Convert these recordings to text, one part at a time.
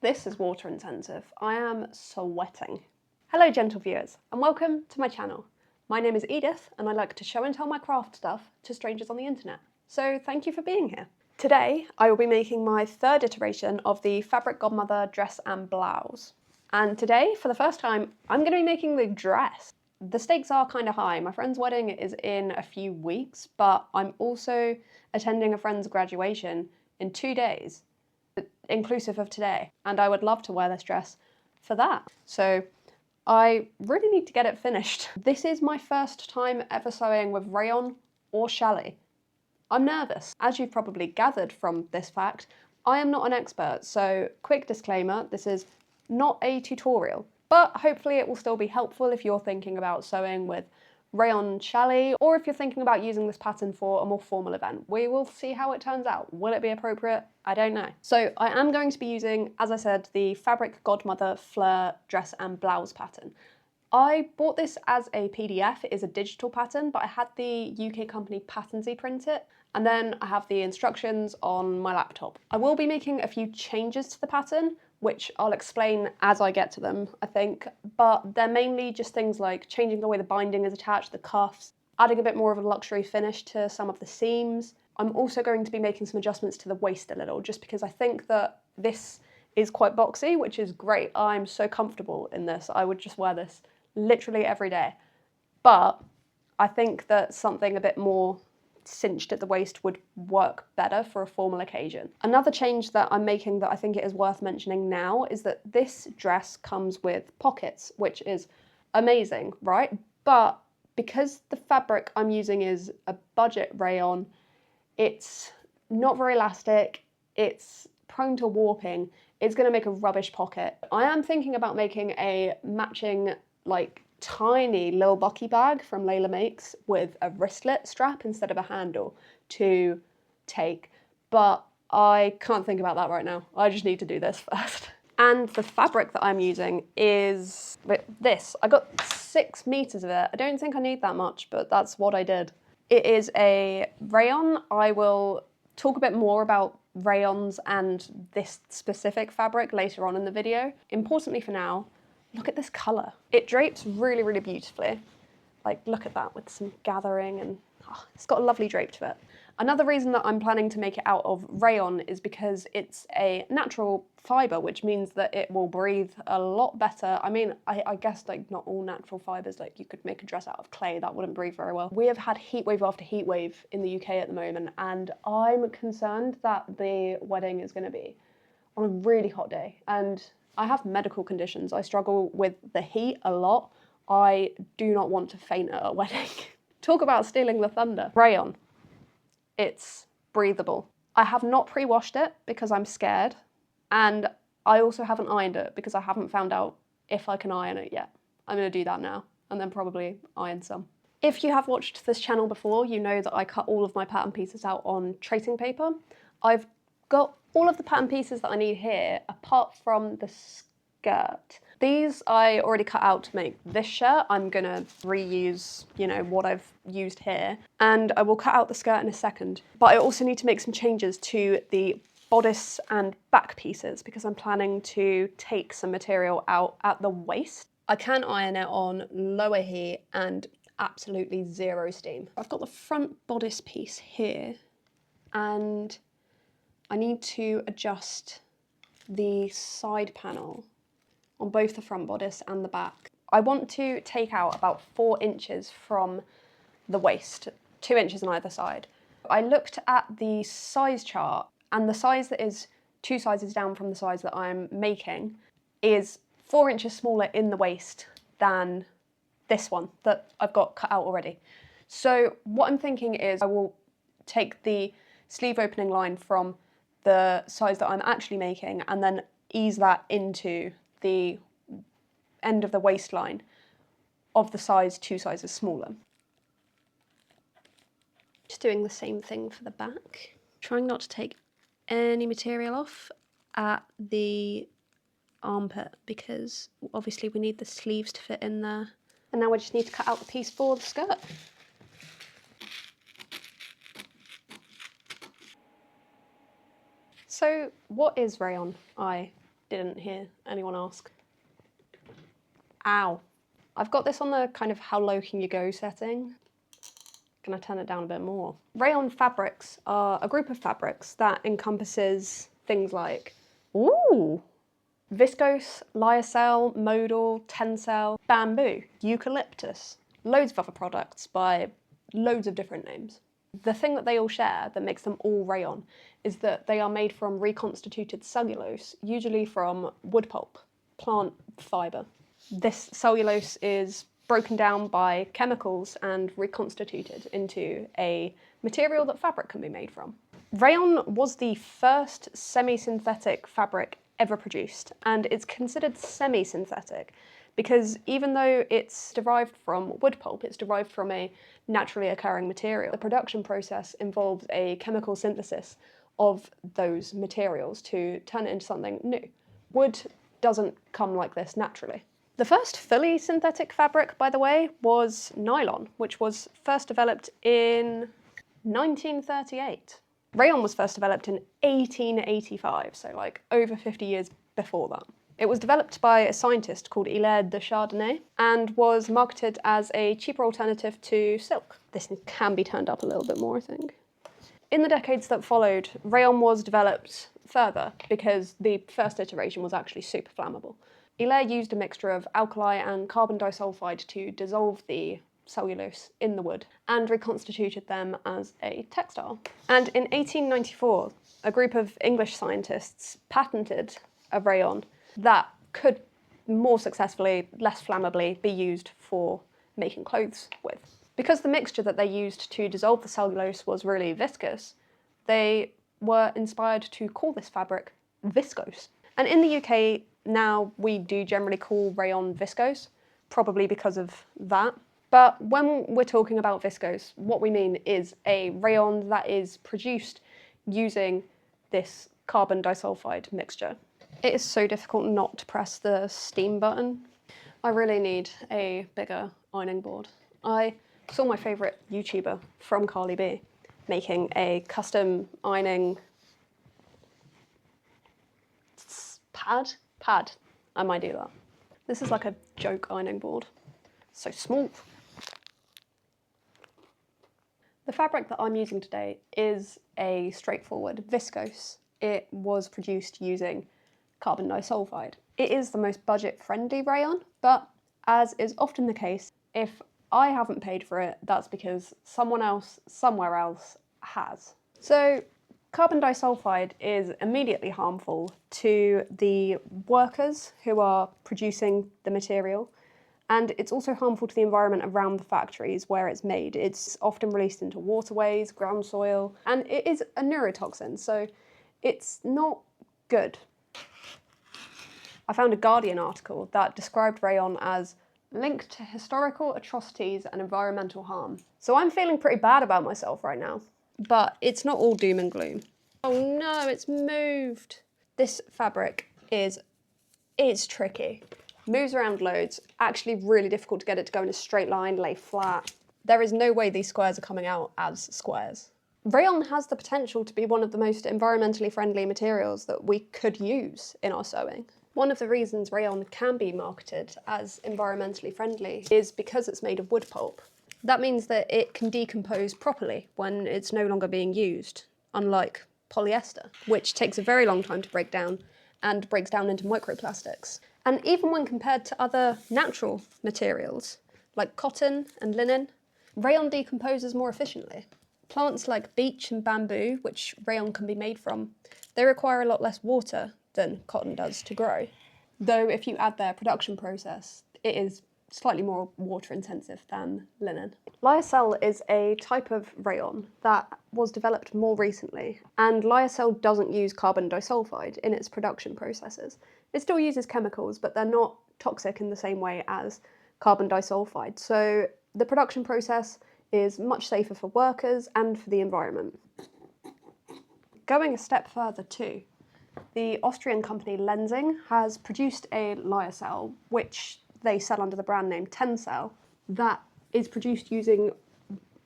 This is water intensive. I am sweating. Hello gentle viewers and welcome to my channel. My name is Edith and I like to show and tell my craft stuff to strangers on the internet. So thank you for being here. Today I will be making my third iteration of the fabric Godmother dress and blouse. And today, for the first time, I'm going to be making the dress. The stakes are kind of high. My friend's wedding is in a few weeks, but I'm also attending a friend's graduation in 2 days, inclusive of today, and I would love to wear this dress for that. So I really need to get it finished. This is my first time ever sewing with rayon or challis. I'm nervous. As you've probably gathered from this fact, I am not an expert, so quick disclaimer, this is not a tutorial, but hopefully it will still be helpful if you're thinking about sewing with rayon challis, or if you're thinking about using this pattern for a more formal event. We will see how it turns out. Will it be appropriate? I don't know. So I am going to be using, as I said, the fabric Godmother Fleur Dress and blouse pattern. I bought this as a PDF. It is a digital pattern, but I had the UK company Patternsy print it, and then I have the instructions on my laptop. I will be making a few changes to the pattern, which I'll explain as I get to them, I think, but they're mainly just things like changing the way the binding is attached, the cuffs, adding a bit more of a luxury finish to some of the seams. I'm also going to be making some adjustments to the waist a little, just because I think that this is quite boxy, which is great. I'm so comfortable in this. I would just wear this literally every day. But I think that something a bit more cinched at the waist would work better for a formal occasion. Another change that I'm making that I think it is worth mentioning now is that this dress comes with pockets, which is amazing, right? But because the fabric I'm using is a budget rayon, it's not very elastic, it's prone to warping, it's going to make a rubbish pocket. I am thinking about making a matching, like, tiny little bucky bag from Layla Makes with a wristlet strap instead of a handle to take, but I can't think about that right now. I just need to do this first. And the fabric that I'm using is this. I got 6 meters of it. I don't think I need that much, but that's what I did. It is a rayon. I will talk a bit more about rayons and this specific fabric later on in the video. Importantly for now, look at this colour. It drapes really, really beautifully. Like, look at that with some gathering and it's got a lovely drape to it. Another reason that I'm planning to make it out of rayon is because it's a natural fibre, which means that it will breathe a lot better. I mean, I guess like not all natural fibres, like you could make a dress out of clay, that wouldn't breathe very well. We have had heat wave after heat wave in the UK at the moment, and I'm concerned that the wedding is going to be on a really hot day. And I have medical conditions. I struggle with the heat a lot. I do not want to faint at a wedding. Talk about stealing the thunder. Rayon. It's breathable. I have not pre-washed it because I'm scared, and I also haven't ironed it because I haven't found out if I can iron it yet. I'm going to do that now and then probably iron some. If you have watched this channel before, you know that I cut all of my pattern pieces out on tracing paper. I've got all of the pattern pieces that I need here, apart from the skirt. These I already cut out to make this shirt. I'm gonna reuse, you know, what I've used here, and I will cut out the skirt in a second. But I also need to make some changes to the bodice and back pieces because I'm planning to take some material out at the waist. I can iron it on lower heat and absolutely zero steam. I've got the front bodice piece here, and I need to adjust the side panel on both the front bodice and the back. I want to take out about 4 inches from the waist, 2 inches on either side. I looked at the size chart, and the size that is 2 sizes down from the size that I'm making is 4 inches smaller in the waist than this one that I've got cut out already. So what I'm thinking is I will take the sleeve opening line from the size that I'm actually making and then ease that into the end of the waistline of the size 2 sizes smaller. Just doing the same thing for the back. Trying not to take any material off at the armpit because obviously we need the sleeves to fit in there. And now we just need to cut out the piece for the skirt. So what is rayon? I Didn't hear anyone ask. Ow. I've got this on the kind of how low can you go setting. Gonna turn it down a bit more. Rayon fabrics are a group of fabrics that encompasses things like, ooh, viscose, lyocell, modal, tencel, bamboo, eucalyptus, loads of other products by loads of different names. The thing that they all share that makes them all rayon is that they are made from reconstituted cellulose, usually from wood pulp, plant fibre. This cellulose is broken down by chemicals and reconstituted into a material that fabric can be made from. Rayon was the first semi-synthetic fabric ever produced, and it's considered semi-synthetic because even though it's derived from wood pulp, it's derived from a naturally occurring material. The production process involves a chemical synthesis of those materials to turn it into something new. Wood doesn't come like this naturally. The first fully synthetic fabric, by the way, was nylon, which was first developed in 1938. Rayon was first developed in 1885, so like over 50 years before that. It was developed by a scientist called Hilaire de Chardonnay and was marketed as a cheaper alternative to silk. This can be turned up a little bit more, I think. In the decades that followed, rayon was developed further because the first iteration was actually super flammable. Hilaire used a mixture of alkali and carbon disulfide to dissolve the cellulose in the wood and reconstituted them as a textile. And in 1894, a group of English scientists patented a rayon that could more successfully, less flammably, be used for making clothes with. Because the mixture that they used to dissolve the cellulose was really viscous, they were inspired to call this fabric viscose. And in the UK now we do generally call rayon viscose, probably because of that. But when we're talking about viscose, what we mean is a rayon that is produced using this carbon disulfide mixture. It is so difficult not to press the steam button. I really need a bigger ironing board. I saw my favourite YouTuber from Carly B making a custom ironing pad. I might do that. This is like a joke ironing board. So small. The fabric that I'm using today is a straightforward viscose. It was produced using carbon disulfide. It is the most budget-friendly rayon, but as is often the case, if I haven't paid for it, that's because someone else, somewhere else, has. So carbon disulfide is immediately harmful to the workers who are producing the material, and it's also harmful to the environment around the factories where it's made. It's often released into waterways, ground soil, and it is a neurotoxin, so it's not good. I found a Guardian article that described rayon as linked to historical atrocities and environmental harm. So I'm feeling pretty bad about myself right now, but it's not all doom and gloom. Oh no, it's moved. This fabric it's tricky. Moves around loads, actually really difficult to get it to go in a straight line, lay flat. There is no way these squares are coming out as squares. Rayon has the potential to be one of the most environmentally friendly materials that we could use in our sewing. One of the reasons rayon can be marketed as environmentally friendly is because it's made of wood pulp. That means that it can decompose properly when it's no longer being used, unlike polyester, which takes a very long time to break down and breaks down into microplastics. And even when compared to other natural materials, like cotton and linen, rayon decomposes more efficiently. Plants like beech and bamboo, which rayon can be made from, they require a lot less water than cotton does to grow. Though if you add their production process, it is slightly more water intensive than linen. Lyocell is a type of rayon that was developed more recently, and lyocell doesn't use carbon disulfide in its production processes. It still uses chemicals, but they're not toxic in the same way as carbon disulfide. So the production process is much safer for workers and for the environment. Going a step further too, the Austrian company Lenzing has produced a lyocell, which they sell under the brand name Tencel, that is produced using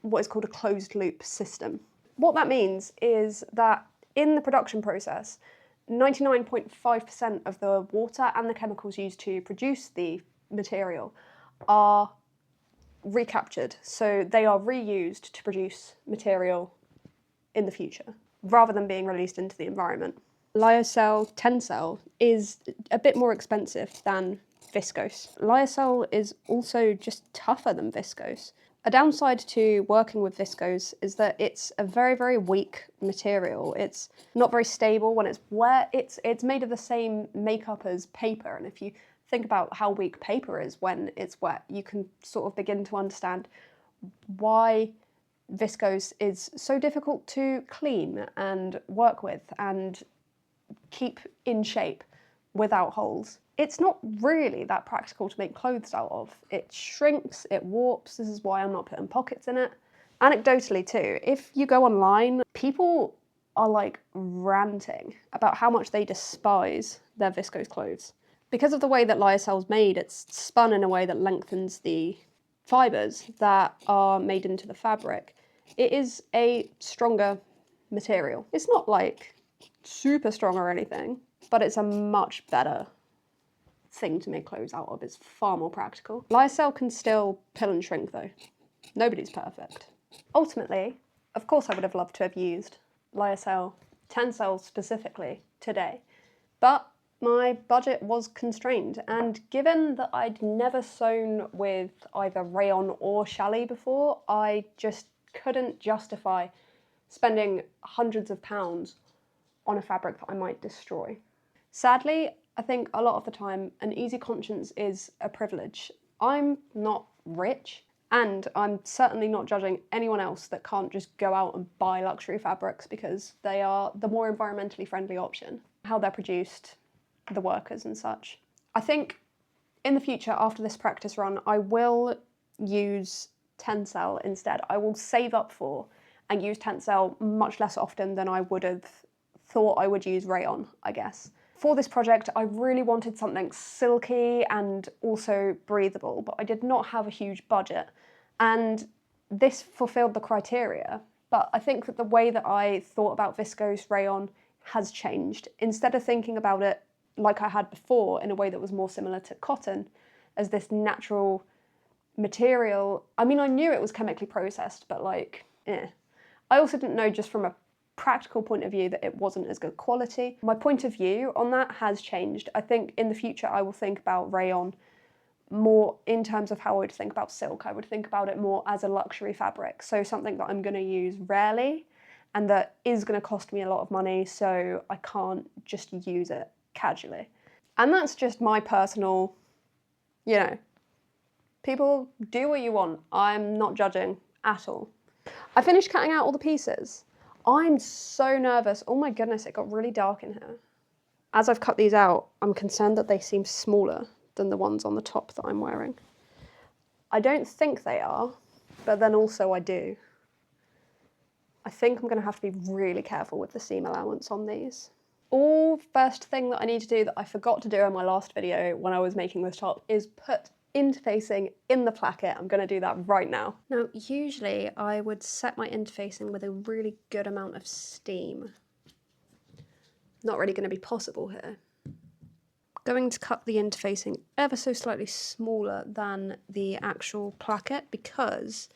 what is called a closed loop system. What that means is that in the production process, 99.5% of the water and the chemicals used to produce the material are recaptured, so they are reused to produce material in the future, rather than being released into the environment. Lyocell Tencel is a bit more expensive than viscose. Lyocell is also just tougher than viscose. A downside to working with viscose is that it's a very, very weak material. It's not very stable when it's wet. It's made of the same makeup as paper, and if you think about how weak paper is when it's wet, you can sort of begin to understand why viscose is so difficult to clean and work with and keep in shape without holes. It's not really that practical to make clothes out of. It shrinks, it warps. This is why I'm not putting pockets in it. Anecdotally too, if you go online, people are like ranting about how much they despise their viscose clothes. Because of the way that lyocell's made, it's spun in a way that lengthens the fibres that are made into the fabric. It is a stronger material. It's not like super strong or anything, but it's a much better thing to make clothes out of. It's far more practical. Lyocell can still pill and shrink though. Nobody's perfect. Ultimately, of course I would have loved to have used Lyocell Tencel specifically today, but my budget was constrained, and given that I'd never sewn with either rayon or challis before, I just couldn't justify spending hundreds of pounds on a fabric that I might destroy. Sadly, I think a lot of the time an easy conscience is a privilege. I'm not rich, and I'm certainly not judging anyone else that can't just go out and buy luxury fabrics because they are the more environmentally friendly option. How they're produced, the workers and such. I think in the future, after this practice run, I will use Tencel instead. I will save up for and use Tencel much less often than I would have thought I would use rayon, I guess. For this project, I really wanted something silky and also breathable, but I did not have a huge budget, and this fulfilled the criteria. But I think that the way that I thought about viscose rayon has changed. Instead of thinking about it like I had before in a way that was more similar to cotton as this natural material, I mean, I knew it was chemically processed, but like, I also didn't know just from a practical point of view that it wasn't as good quality. My point of view on that has changed. I think in the future I will think about rayon more in terms of how I would think about silk. I would think about it more as a luxury fabric, so something that I'm going to use rarely and that is going to cost me a lot of money, so I can't just use it casually. And that's just my personal, people do what you want. I'm not judging at all. I finished cutting out all the pieces. I'm so nervous. Oh my goodness, it got really dark in here. As I've cut these out, I'm concerned that they seem smaller than the ones on the top that I'm wearing. I don't think they are, but then also I do. I think I'm going to have to be really careful with the seam allowance on these. First thing that I need to do that I forgot to do in my last video when I was making this top is put interfacing in the placket. I'm going to do that right now. Now, usually I would set my interfacing with a really good amount of steam. Not really going to be possible here. Going to cut the interfacing ever so slightly smaller than the actual placket because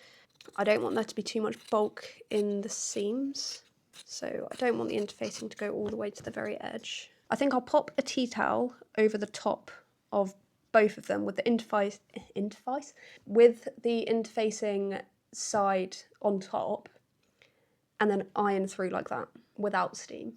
I don't want there to be too much bulk in the seams. So I don't want the interfacing to go all the way to the very edge. I think I'll pop a tea towel over the top of both of them with the interfacing side on top, and then iron through like that without steam.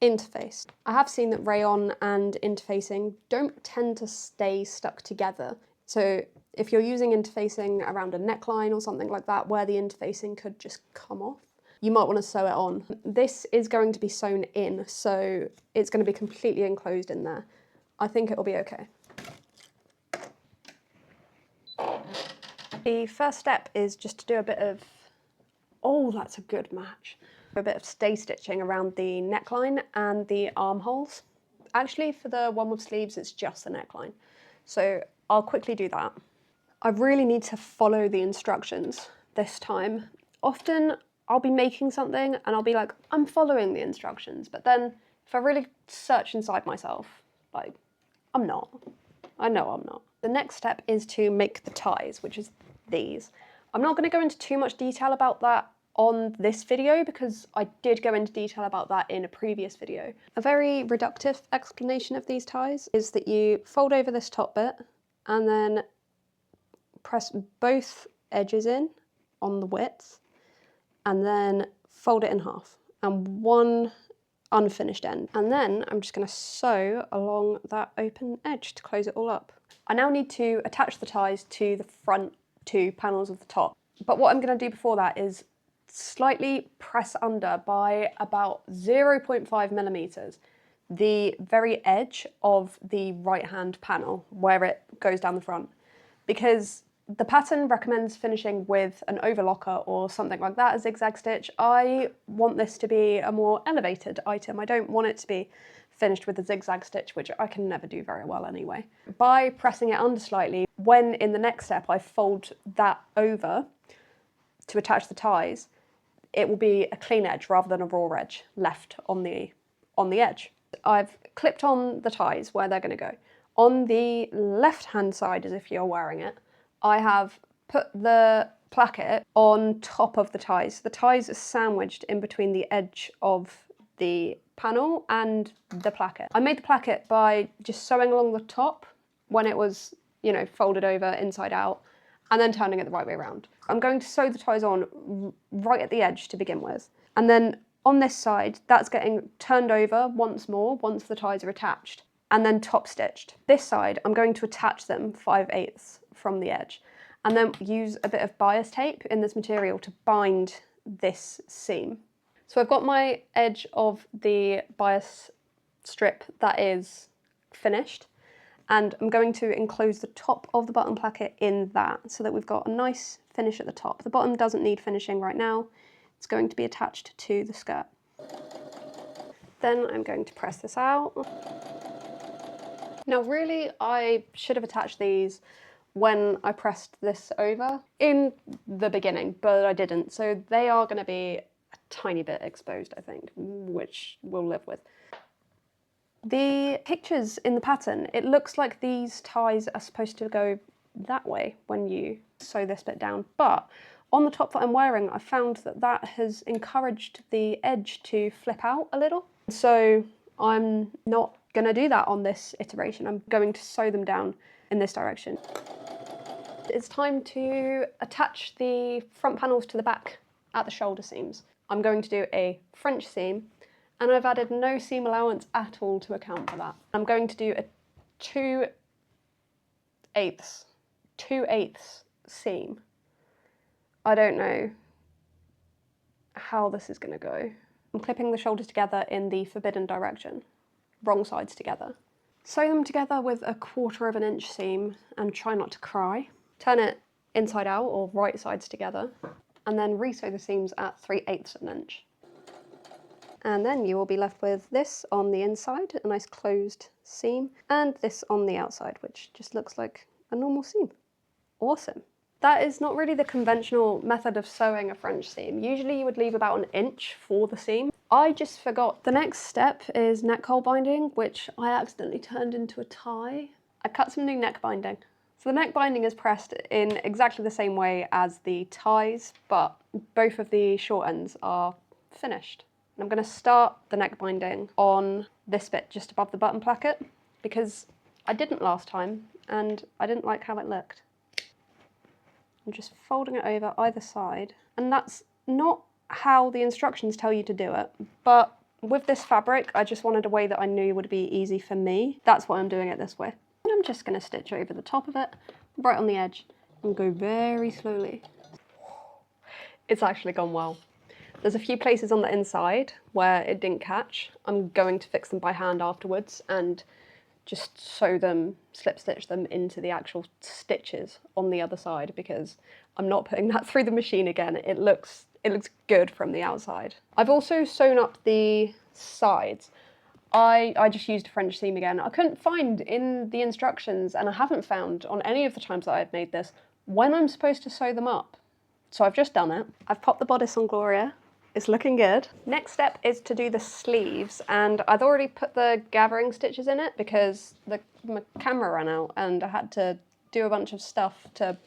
Interface. I have seen that rayon and interfacing don't tend to stay stuck together. So if you're using interfacing around a neckline or something like that where the interfacing could just come off, you might want to sew it on. This is going to be sewn in, so it's going to be completely enclosed in there. I think it'll be okay. The first step is just to do a bit of, that's a good match. A bit of stay stitching around the neckline and the armholes. Actually, for the one with sleeves, it's just the neckline. So I'll quickly do that. I really need to follow the instructions this time. Often I'll be making something and I'll be like, I'm following the instructions, but then If I really search inside myself, like, I'm not. I know I'm not. The next step is to make the ties, which is these. I'm not going to go into too much detail about that on this video because I did go into detail about that in a previous video. A very reductive explanation of these ties is that you fold over this top bit and then press both edges in on the width and then fold it in half and one unfinished end. And then I'm just going to sew along that open edge to close it all up. I now need to attach the ties to the front two panels of the top. But what I'm going to do before that is slightly press under by about 0.5 millimeters the very edge of the right hand panel where it goes down the front, because the pattern recommends finishing with an overlocker or something like that, a zigzag stitch. I want this to be a more elevated item. I don't want it to be finished with a zigzag stitch, which I can never do very well anyway. By pressing it under slightly, when in the next step I fold that over to attach the ties, it will be a clean edge rather than a raw edge left on the edge. I've clipped on the ties where they're going to go. On the left hand side, as if you're wearing it, I have put the placket on top of the ties. The ties are sandwiched in between the edge of the panel and the placket. I made the placket by just sewing along the top when it was, you know, folded over inside out, and then turning it the right way around. I'm going to sew the ties on right at the edge to begin with. And then on this side, that's getting turned over once more once the ties are attached, and then top stitched. This side, I'm going to attach them 5/8 from the edge, and then use a bit of bias tape in this material to bind this seam. So I've got my edge of the bias strip that is finished, and I'm going to enclose the top of the button placket in that so that we've got a nice finish at the top. The bottom doesn't need finishing right now. It's going to be attached to the skirt. Then I'm going to press this out. Now really, I should have attached these when I pressed this over in the beginning, but I didn't. So they are going to be a tiny bit exposed, I think, which we'll live with. The pictures in the pattern, it looks like these ties are supposed to go that way when you sew this bit down, but on the top that I'm wearing, I found that that has encouraged the edge to flip out a little. So I'm not going to do that on this iteration. I'm going to sew them down in this direction. It's time to attach the front panels to the back at the shoulder seams. I'm going to do a French seam, and I've added no seam allowance at all to account for that. I'm going to do a 2/8 seam. I don't know how this is going to go. I'm clipping the shoulders together in the forbidden direction, wrong sides together. Sew them together with a 1/4 inch seam and try not to cry. Turn it inside out or right sides together, and then re-sew the seams at 3/8 inch. And then you will be left with this on the inside, a nice closed seam, and this on the outside, which just looks like a normal seam. Awesome. That is not really the conventional method of sewing a French seam. Usually you would leave about 1 inch for the seam. I just forgot. The next step is neck hole binding, which I accidentally turned into a tie. I cut some new neck binding. So the neck binding is pressed in exactly the same way as the ties, but both of the short ends are finished. And I'm going to start the neck binding on this bit just above the button placket, because I didn't last time and I didn't like how it looked. I'm just folding it over either side, and that's not how the instructions tell you to do it, but with this fabric I just wanted a way that I knew would be easy for me. That's why I'm doing it this way. And I'm just going to stitch over the top of it, right on the edge, and go very slowly. It's actually gone well. There's a few places on the inside where it didn't catch. I'm going to fix them by hand afterwards and just sew them, slip stitch them into the actual stitches on the other side, because I'm not putting that through the machine again. It looks good from the outside. I've also sewn up the sides. I just used a French seam again. I couldn't find in the instructions, and I haven't found on any of the times that I've made this, when I'm supposed to sew them up. So I've just done it. I've popped the bodice on Gloria, It's looking good. Next step is to do the sleeves, and I've already put the gathering stitches in it because my camera ran out and I had to do a bunch of stuff to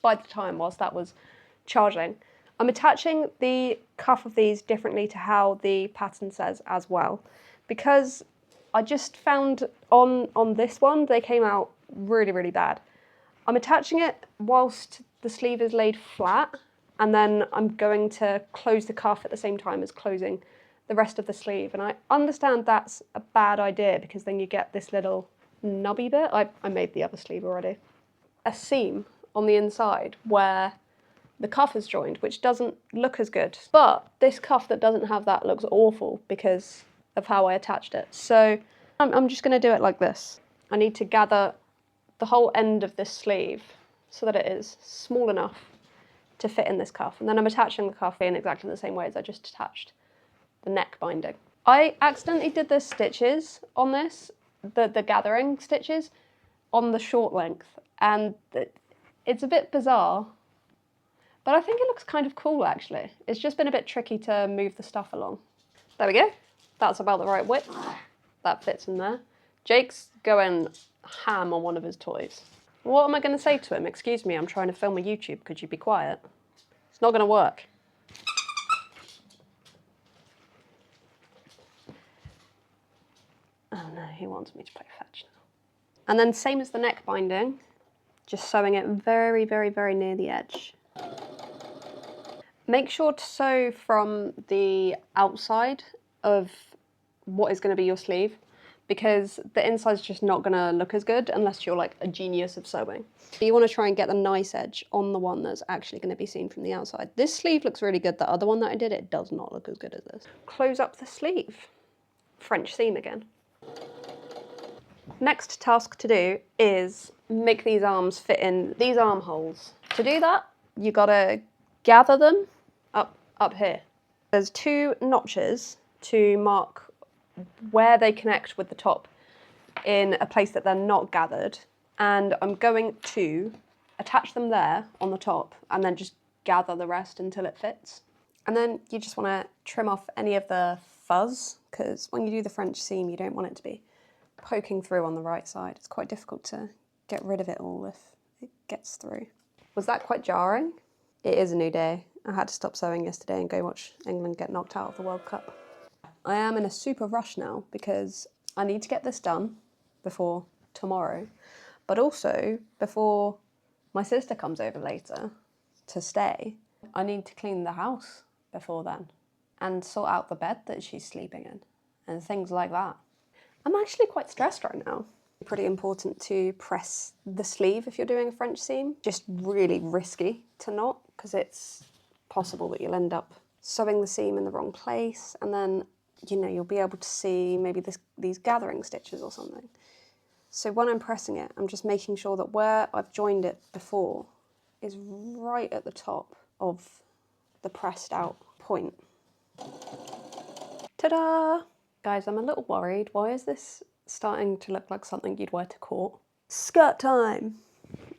bide the time whilst that was charging. I'm attaching the cuff of these differently to how the pattern says as well, because I just found on this one they came out really, really bad. I'm attaching it whilst the sleeve is laid flat, and then I'm going to close the cuff at the same time as closing the rest of the sleeve. And I understand that's a bad idea because then you get this little nubby bit. I made the other sleeve already. A seam on the inside where the cuff is joined, which doesn't look as good. But this cuff that doesn't have that looks awful because of how I attached it. So I'm just gonna do it like this. I need to gather the whole end of this sleeve so that it is small enough to fit in this cuff. And then I'm attaching the cuff in exactly the same way as I just attached the neck binding. I accidentally did the stitches on this, the gathering stitches, on the short length. And it's a bit bizarre, but I think it looks kind of cool actually. It's just been a bit tricky to move the stuff along. There we go. That's about the right width. That fits in there. Jake's going ham on one of his toys. What am I going to say to him? Excuse me, I'm trying to film a YouTube. Could you be quiet? It's not going to work. Oh no, he wants me to play fetch now. And then same as the neck binding, just sewing it very, very, very near the edge. Make sure to sew from the outside of what is going to be your sleeve, because the inside's just not going to look as good unless you're like a genius of sewing. You want to try and get the nice edge on the one that's actually going to be seen from the outside. This sleeve looks really good. The other one that I did, it does not look as good as this. Close up the sleeve. French seam again. Next task to do is make these arms fit in these armholes. To do that, you got to gather them up here. There's 2 notches to mark where they connect with the top in a place that they're not gathered, and I'm going to attach them there on the top and then just gather the rest until it fits. And then you just want to trim off any of the fuzz, because when you do the French seam you don't want it to be poking through on the right side. It's quite difficult to get rid of it all if it gets through. Was that quite jarring? It is a new day. I had to stop sewing yesterday and go watch England get knocked out of the World Cup. I am in a super rush now because I need to get this done before tomorrow, but also before my sister comes over later to stay. I need to clean the house before then and sort out the bed that she's sleeping in and things like that. I'm actually quite stressed right now. Pretty important to press the sleeve if you're doing a French seam. Just really risky to knot because it's possible that you'll end up sewing the seam in the wrong place, and then you'll be able to see maybe these gathering stitches or something. So when I'm pressing it, I'm just making sure that where I've joined it before is right at the top of the pressed out point. Ta-da! Guys, I'm a little worried. Why is this starting to look like something you'd wear to court? Skirt time!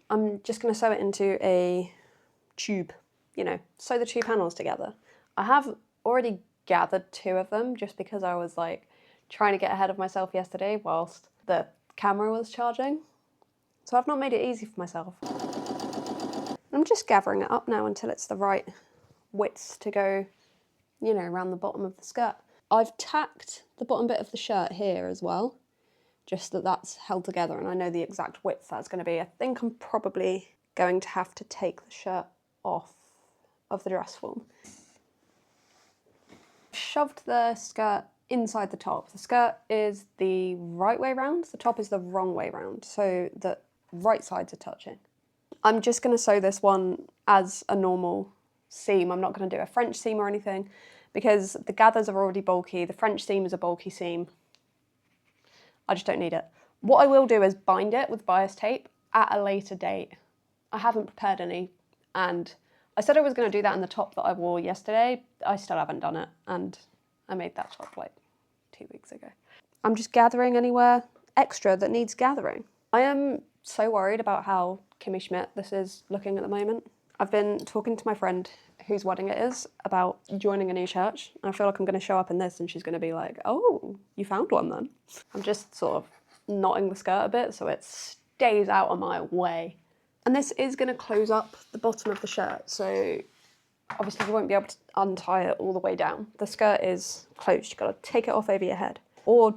I'm just going to sew it into a tube, sew the 2 panels together. I have already gathered 2 of them just because I was like trying to get ahead of myself yesterday whilst the camera was charging. So I've not made it easy for myself. I'm just gathering it up now until it's the right width to go, around the bottom of the skirt. I've tacked the bottom bit of the shirt here as well, just that that's held together and I know the exact width that's going to be. I think I'm probably going to have to take the shirt off of the dress form. Shoved the skirt inside the top. The skirt is the right way round, the top is the wrong way round, so the right sides are touching. I'm just going to sew this one as a normal seam. I'm not going to do a French seam or anything because the gathers are already bulky. The French seam is a bulky seam. I just don't need it. What I will do is bind it with bias tape at a later date. I haven't prepared any, and I said I was going to do that in the top that I wore yesterday. I still haven't done it, and I made that top like 2 weeks ago. I'm just gathering anywhere extra that needs gathering. I am so worried about how Kimmy Schmidt this is looking at the moment. I've been talking to my friend whose wedding it is about joining a new church. I feel like I'm going to show up in this and she's going to be like, oh, you found one then. I'm just sort of knotting the skirt a bit so it stays out of my way. And this is going to close up the bottom of the shirt, so obviously you won't be able to untie it all the way down. The skirt is closed, you've got to take it off over your head or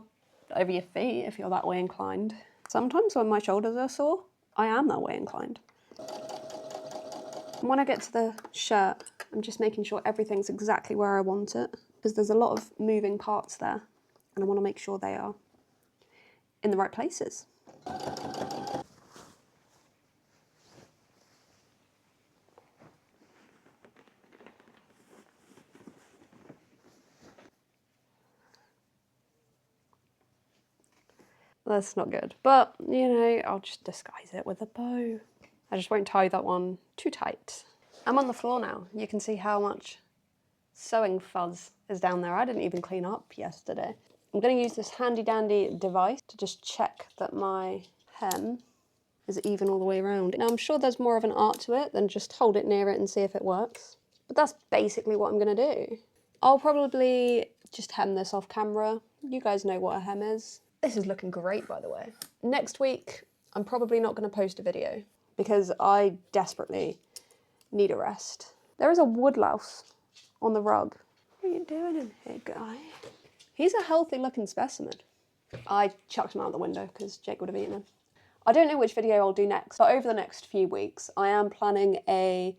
over your feet if you're that way inclined. Sometimes when my shoulders are sore, I am that way inclined. And when I get to the shirt, I'm just making sure everything's exactly where I want it, because there's a lot of moving parts there and I want to make sure they are in the right places. That's not good, but you know, I'll just disguise it with a bow. I just won't tie that one too tight. I'm on the floor now. You can see how much sewing fuzz is down there. I didn't even clean up yesterday. I'm going to use this handy dandy device to just check that my hem is even all the way around. Now I'm sure there's more of an art to it than just hold it near it and see if it works, but that's basically what I'm going to do. I'll probably just hem this off camera. You guys know what a hem is. This is looking great, by the way. Next week, I'm probably not going to post a video because I desperately need a rest. There is a woodlouse on the rug. What are you doing in here, guy? He's a healthy looking specimen. I chucked him out the window because Jake would have eaten him. I don't know which video I'll do next, but over the next few weeks, I am planning a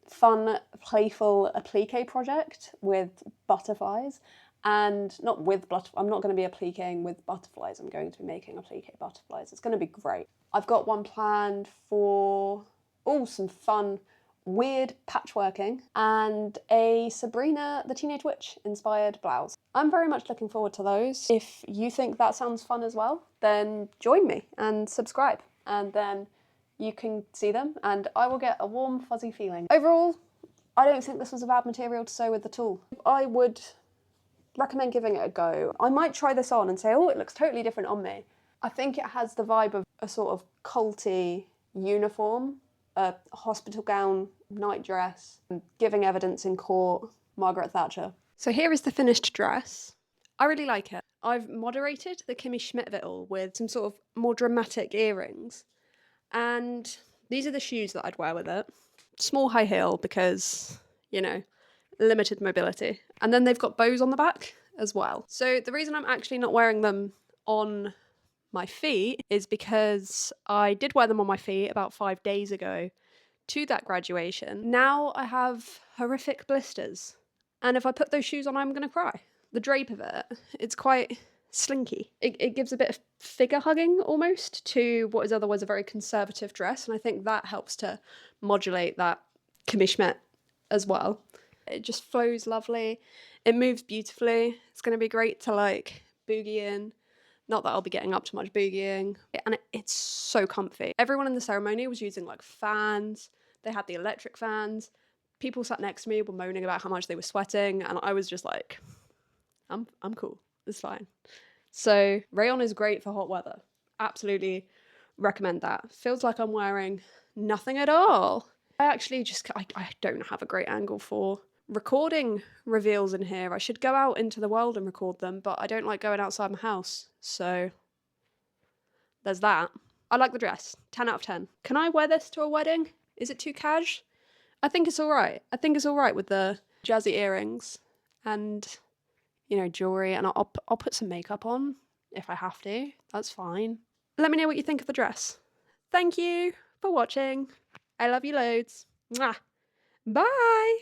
fun, playful applique project with butterflies. And not with I'm not going to be appliquing with butterflies, I'm going to be making applique butterflies. It's going to be great. I've got one planned for, some fun, weird patchworking and a Sabrina the Teenage Witch inspired blouse. I'm very much looking forward to those. If you think that sounds fun as well, then join me and subscribe, and then you can see them and I will get a warm, fuzzy feeling. Overall, I don't think this was a bad material to sew with at all. I would recommend giving it a go. I might try this on and say, oh, it looks totally different on me. I think it has the vibe of a sort of culty uniform, a hospital gown, night dress, giving evidence in court, Margaret Thatcher. So here is the finished dress. I really like it. I've moderated the Kimmy Schmidt of it all with some sort of more dramatic earrings. And these are the shoes that I'd wear with it. Small high heel because, you know, limited mobility. And then they've got bows on the back as well. So the reason I'm actually not wearing them on my feet is because I did wear them on my feet about 5 days ago to that graduation. Now I have horrific blisters. And if I put those shoes on, I'm going to cry. The drape of it, it's quite slinky. It gives a bit of figure hugging almost to what is otherwise a very conservative dress. And I think that helps to modulate that Kimmy Schmidt as well. It just flows lovely. It moves beautifully. It's going to be great to like boogie in. Not that I'll be getting up to much boogieing. And it's so comfy. Everyone in the ceremony was using like fans. They had the electric fans. People sat next to me were moaning about how much they were sweating. And I was just like, I'm cool. It's fine. So rayon is great for hot weather. Absolutely recommend that. Feels like I'm wearing nothing at all. I actually I don't have a great angle for recording reveals in here. I should go out into the world and record them, but I don't like going outside my house. So there's that. I like the dress. 10 out of 10. Can I wear this to a wedding? Is it too cash? I think it's all right. I think it's all right with the jazzy earrings and, you know, jewelry, and I'll put some makeup on if I have to. That's fine. Let me know what you think of the dress. Thank you for watching. I love you loads. Mwah. Bye.